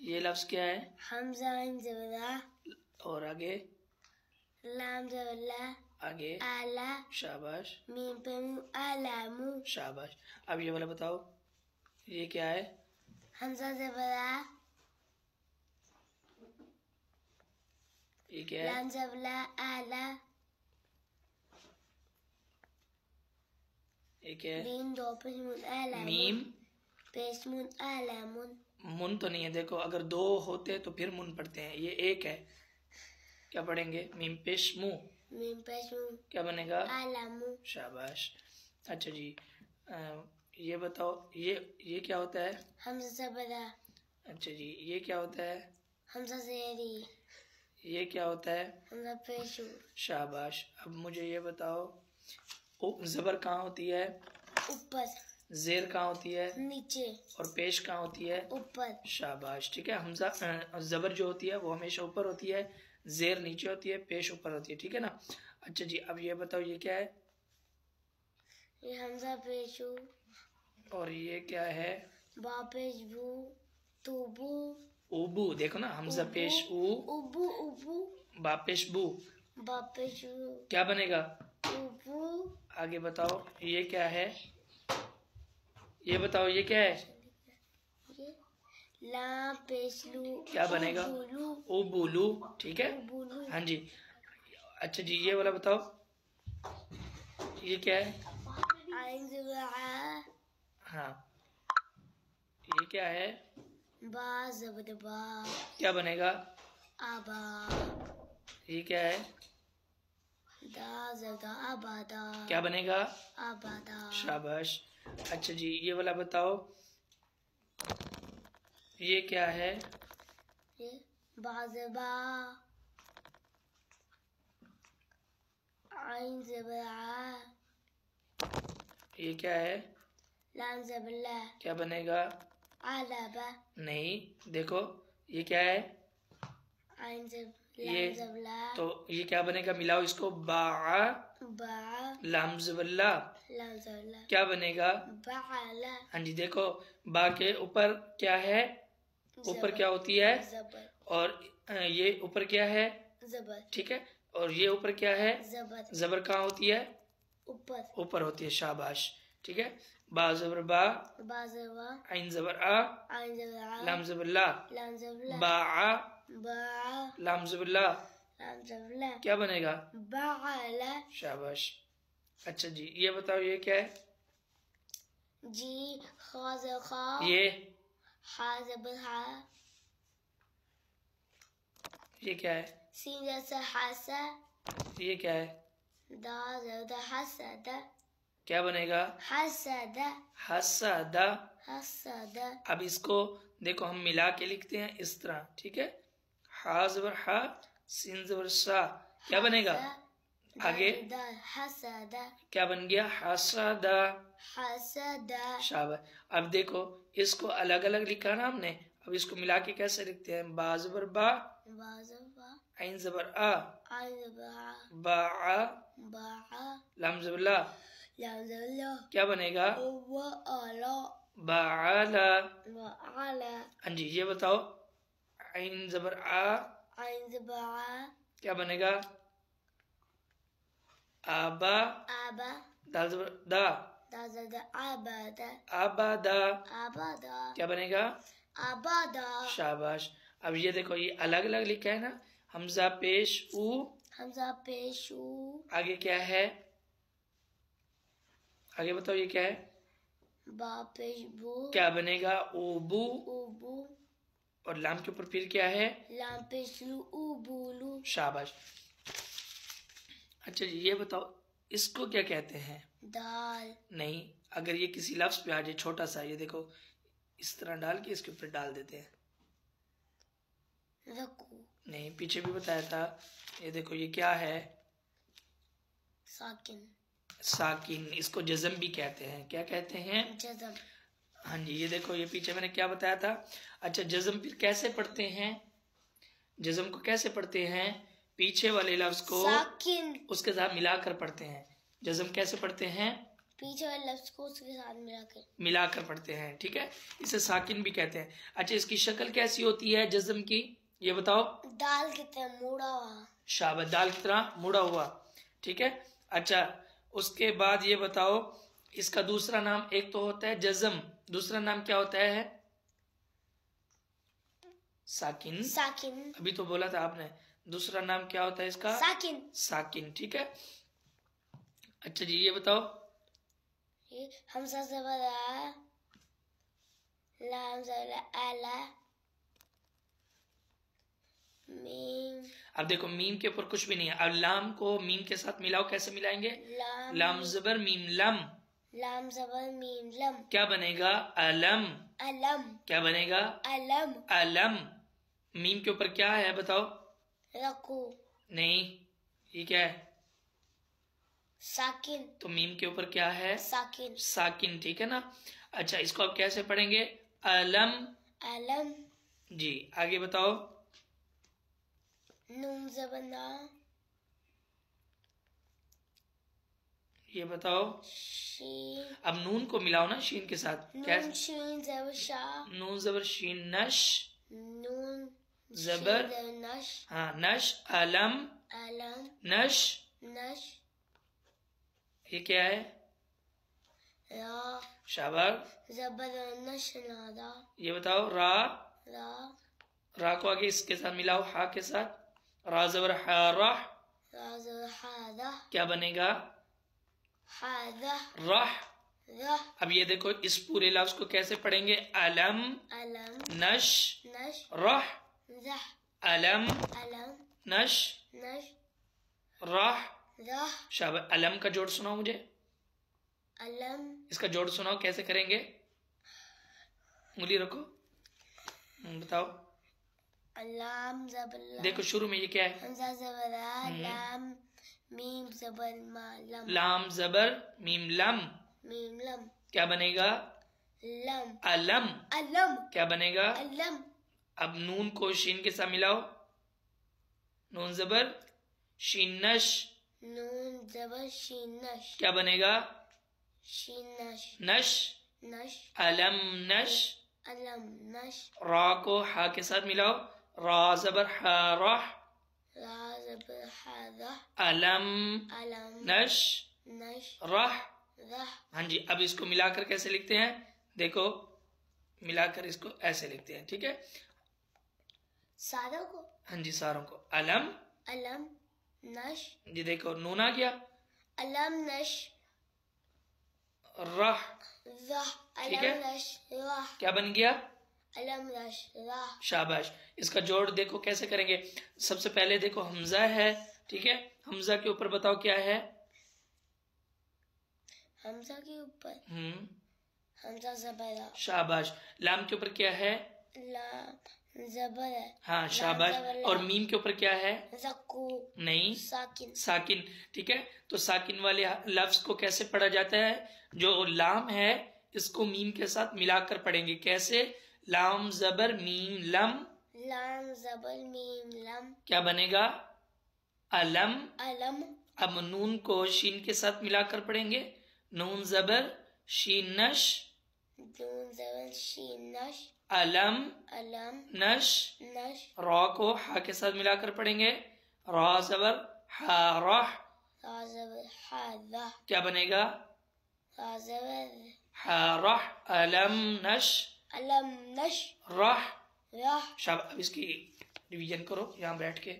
ये लफ्ज क्या है? हमजा आइन ज़बरा। और आगे? लाम ज़बरा। आगे? आला। शाबाश। मीम पे मुंह, आलामु। शाबाश। अब ये वाला बताओ, ये क्या है? हमजा ज़बरा। ये क्या है? लाम ज़बरा, आला। ये क्या है? मीम दो पेश मुन, आलामु। मीम पेश मुन, आलामुन। मुन तो नहीं है, देखो अगर दो होते तो फिर मुन पढ़ते हैं, ये एक है, क्या पढ़ेंगे? मीम पेश मुंह। मीम पेश मुन, क्या बनेगा? आलामु। शाबाश। अच्छा जी, ये बताओ, ये क्या होता है? हमजा ज़बरा। अच्छा जी, ये क्या होता है? हमजा ज़ेरी। ये क्या होता है? हमजा पेशु। शाबाश। अब मुझे ये बताओ, ज़बर कहाँ होती है? ऊपर। ज़ेर कहाँ होती है? नीचे। और पेश कहाँ होती है? ऊपर। शाबाश, ठीक है। हमजा ज़बर जो होती है वो हमेशा ऊपर होती है, ज़ेर नीचे होती है, पेश ऊपर होती है, ठीक है ना। अच्छा जी, अब ये बताओ, ये क्या है? ये हमजा पेशु। और ये क्या है? बा पेश बू, तुबू। उबू, देखो ना, हमजा पेश ऊ, उबू उबू। बा पेश बू, बा पेश बू, क्या बनेगा? उबू। आगे बताओ, ये क्या है? ये बताओ, ये क्या है? ये ला पेश लू, क्या बनेगा? उबुलू। उबुलू, ठीक है। उबुलू। हाँ जी। अच्छा जी, ये वाला बताओ, ये क्या है? आइन ज़बरा। हाँ, ये क्या है? बा ज़बर बा। क्या बनेगा? आबा। ये क्या है? दा ज़दा आबादा। क्या बनेगा? आबादा। शाबाश। अच्छा जी, ये वाला बताओ, ये क्या है? ये बा ज़बा। आइन ज़बरा। ये क्या है? लाम ज़बला। क्या बनेगा? आलाबा। नहीं, देखो, ये क्या है? आइन ज़ब ये लाम ज़बला। तो ये क्या बनेगा? मिलाओ इसको, बा बा। लाम ज़बल्ला, लाम ज़बला। क्या बनेगा? बाला। हाँ जी, देखो, बा के ऊपर क्या है? ऊपर क्या होती है? ज़बर। और ये ऊपर क्या है? ज़बर। ठीक है। और ये ऊपर क्या है? ज़बर। ज़बर कहाँ होती है? ऊपर। ऊपर होती है, शाबाश, ठीक है। बा ज़बर बा, बा ज़बा। आइन ज़बर आ, आइन ज़बरा। लाम ज़बर ला, लाम ज़बला। बा आ, बा। लाम ज़बर ला, लाम ज़बला। क्या बनेगा? बाला। शाबाश। अच्छा जी, ये बताओ, ये क्या है? जी खा ज़ खा। ये हा ज़बर हा। ये क्या है? सीन जैसा हासा। ये क्या है? दा ज़दा हसदा। क्या बनेगा? हसदा। हसदा। हसदा। अब इसको देखो, हम मिला के लिखते हैं इस तरह, ठीक है। हा ज़बर हा, सीन ज़बर सा, क्या बनेगा? आगे हसदा। क्या बन गया? हसदा। हसदा। शाबाश। अब देखो, इसको अलग अलग लिखा ना हमने, अब इसको मिला के कैसे लिखते हैं? बा ज़बर बा, बा ज़बा। आइन ज़बर आ, आइन ज़बरा। बा आ, बा। लाम ज़बर ला, लाम ज़बला। क्या बनेगा? व आला। बा आला। व आला। हाँ जी, ये बताओ, आइन ज़बर आ, आइन ज़बरा। क्या बनेगा? आबा। आबा। दाल ज़बर दा, दा ज़दा आबादा। आबादा, आबादा। क्या बनेगा? आबादा। शाबाश। अब ये देखो, ये अलग अलग लिखा है ना, हमजा पेश ऊ, हमजा पेशू। आगे क्या है? आगे बताओ, ये क्या है? बा पेश बू। क्या बनेगा? उबू। उबू। और लाम के ऊपर फिर क्या है? लाम पेशलू उबूलू। शाबाश। अच्छा जी, ये बताओ, इसको क्या कहते हैं? दाल। नहीं, अगर ये किसी लफ्ज पे आ जाए छोटा सा, ये देखो, इस तरह डाल के इसके ऊपर डाल देते हैं। रकू। नहीं, पीछे भी बताया था। ये देखो, ये क्या है? साकिन। साकिन, इसको जज़म भी कहते हैं। क्या कहते हैं? जज़म। हाँ जी, ये देखो, ये पीछे मैंने क्या बताया था। अच्छा, जज़म फिर कैसे पढ़ते हैं? जज़म को कैसे पढ़ते हैं? पीछे वाले लफ्ज को साकिन। उसके साथ मिलाकर पढ़ते हैं। जज़म कैसे पढ़ते हैं? पीछे वाले लफ्ज को उसके साथ मिलाकर पढ़ते हैं, ठीक है, इसे साकिन भी कहते हैं। अच्छा, इसकी शक्ल कैसी होती है जज्म की, ये बताओ। दाल की तरह मुड़ा हुआ। शाबाश, दाल की तरह मुड़ा हुआ, ठीक है। अच्छा, उसके बाद ये बताओ, इसका दूसरा नाम, एक तो होता है जज्म, दूसरा नाम क्या होता है? साकिन। साकिन। अभी तो बोला था आपने, दूसरा नाम क्या होता है इसका? साकिन। साकिन, ठीक है। अच्छा जी, ये बताओ। ये हमजा ज़बर आ, लाम ज़बर आला, मीम। अब देखो, मीम के ऊपर कुछ भी नहीं है। अब लाम को मीम के साथ मिलाओ, कैसे मिलाएंगे? लाम ज़बर मीम लम। लाम ज़बर मीम लम। क्या बनेगा? अलम। अलम। क्या बनेगा? अलम। अलम। मीम के ऊपर क्या है बताओ? रकू। नहीं, ये क्या है? साकिन। तो मीम के ऊपर क्या है? साकिन। साकिन, ठीक है ना। अच्छा, इसको आप कैसे पढ़ेंगे? अलम। अलम। जी, आगे बताओ। नून ज़बर ना। ये बताओ। शीन। अब नून को मिलाओ ना शीन के साथ। नून शीन ज़बर शा। नून ज़बर शीन नश। नून ज़बर नश। हाँ, नश। अलम। अलम। नश। नश। ये क्या है? रा। शाबाश। ज़बर नश नादा। ये बताओ। रा। रा। रा को आगे इसके साथ मिलाओ, हा के साथ। रा ज़बर हा, राह। रा ज़बर हादा। क्या बनेगा? हादा। राह। राह। अब ये देखो, इस पूरे लफ्ज को कैसे पढ़ेंगे? अलम। अलम। नश। नश। राह। रह। अलम। अलम। नश। नश। राह। राह। शाबाश। अलम का जोड़ सुनाओ मुझे। अलम। इसका जोड़ सुनाओ, कैसे करेंगे? उंगली रखो, बताओ। लाम ज़बर। देखो, शुरू में ये क्या है? हमजा ज़बर आ, लाम मीम ज़बर मा लम। लाम ज़बर मीम लम। Meme lump. क्या बनेगा? लम। अलम। अलम। क्या बनेगा? अलम। अब नून को शीन के साथ मिलाओ। नून ज़बर शीन नश। नून ज़बर शीन नश। क्या बनेगा? शीन नश। नश। नश। अलम नश। अलम नश। रा को हा के साथ मिलाओ। रा ज़बर हा, राह। रा ज़बर हादा। अलम। अलम। नश। नश। राह। राह। हाँ जी, अब इसको मिलाकर कैसे लिखते हैं? देखो, मिलाकर इसको ऐसे लिखते हैं, ठीक है। सारों को? हाँ जी, सारों को। अलम। अलम नश। जी देखो, नून आ गया। अलम नश। राह। राह। ठीक अलम है। नश। राह। क्या बन गया? अलम नश। राह। शाबाश। इसका जोड़ देखो कैसे करेंगे। सबसे पहले देखो, हमजा है, ठीक है। हमजा के ऊपर बताओ क्या है? हमजा के ऊपर हमजा ज़बर आ। शाबाश। लाम के ऊपर क्या है? लाम ज़बर है। हाँ, शाबाश। और मीम के ऊपर क्या है? रकू। नहीं, साकिन। साकिन, ठीक है। तो साकिन वाले लफ्ज को कैसे पढ़ा जाता है? जो लाम है, इसको मीम के साथ मिलाकर पढ़ेंगे। कैसे? लाम ज़बर मीम लम। लाम ज़बर मीम लम। क्या बनेगा? अलम। अलम। अब नून को शीन के साथ मिलाकर पढ़ेंगे। नून ज़बर शीन नश। नून ज़बर शीन नश। अलम। अलम। नश। नश। रा को हा के साथ मिलाकर पढ़ेंगे। रा ज़बर हा, राह। रा ज़बर हादा। क्या बनेगा? रा ज़बर हा, राह। अलम नश। अलम नश। राह। राह। शाबाश। अब इसकी रिवीजन करो यहाँ बैठ के।